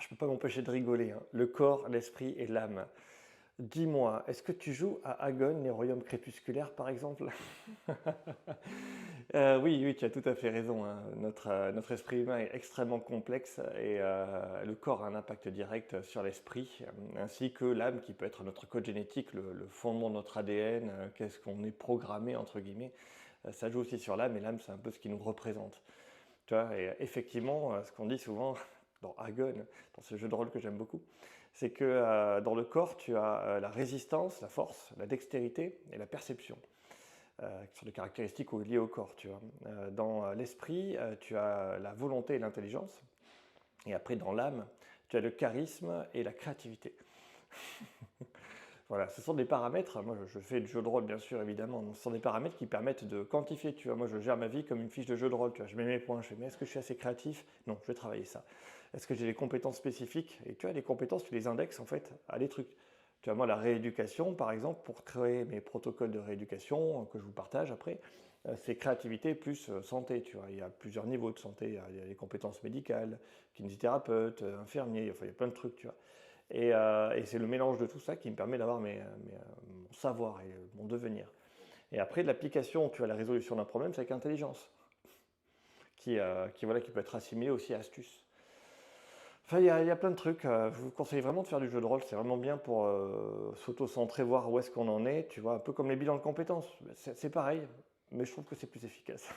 Je peux pas m'empêcher de rigoler, hein. Le corps, l'esprit et l'âme. Dis-moi, est-ce que tu joues à Agon, les royaumes crépusculaires, par exemple? Oui, oui, tu as tout à fait raison, hein. Notre esprit humain est extrêmement complexe et le corps a un impact direct sur l'esprit, ainsi que l'âme qui peut être notre code génétique, le fondement de notre ADN, qu'est-ce qu'on est programmé, entre guillemets. Ça joue aussi sur l'âme et l'âme, c'est un peu ce qui nous représente. Tu vois, et effectivement, ce qu'on dit souvent dans Agon, dans ce jeu de rôle que j'aime beaucoup, c'est que dans le corps, tu as la résistance, la force, la dextérité et la perception, qui sont des caractéristiques liées au corps. Tu vois. Dans l'esprit, tu as la volonté et l'intelligence, et après dans l'âme, tu as le charisme et la créativité. Voilà, ce sont des paramètres, moi je fais du jeu de rôle bien sûr évidemment, ce sont des paramètres qui permettent de quantifier, tu vois, moi je gère ma vie comme une fiche de jeu de rôle, tu vois, je mets mes points, je fais mais est-ce que je suis assez créatif? Non, je vais travailler ça. Est-ce que j'ai des compétences spécifiques? Et tu vois, les compétences, tu les indexes en fait à des trucs. Tu vois, moi la rééducation par exemple, pour créer mes protocoles de rééducation que je vous partage après, c'est créativité plus santé, tu vois, il y a plusieurs niveaux de santé, il y a les compétences médicales, kinésithérapeute, infirmier, enfin il y a plein de trucs, tu vois. Et c'est le mélange de tout ça qui me permet d'avoir mon savoir et mon devenir. Et après, de l'application, tu as la résolution d'un problème, c'est avec intelligence, voilà, qui peut être assimilée aussi à astuce. Enfin, il y a plein de trucs. Je vous conseille vraiment de faire du jeu de rôle. C'est vraiment bien pour s'auto-centrer, voir où est-ce qu'on en est. Tu vois, un peu comme les bilans de compétences. C'est pareil, mais je trouve que c'est plus efficace.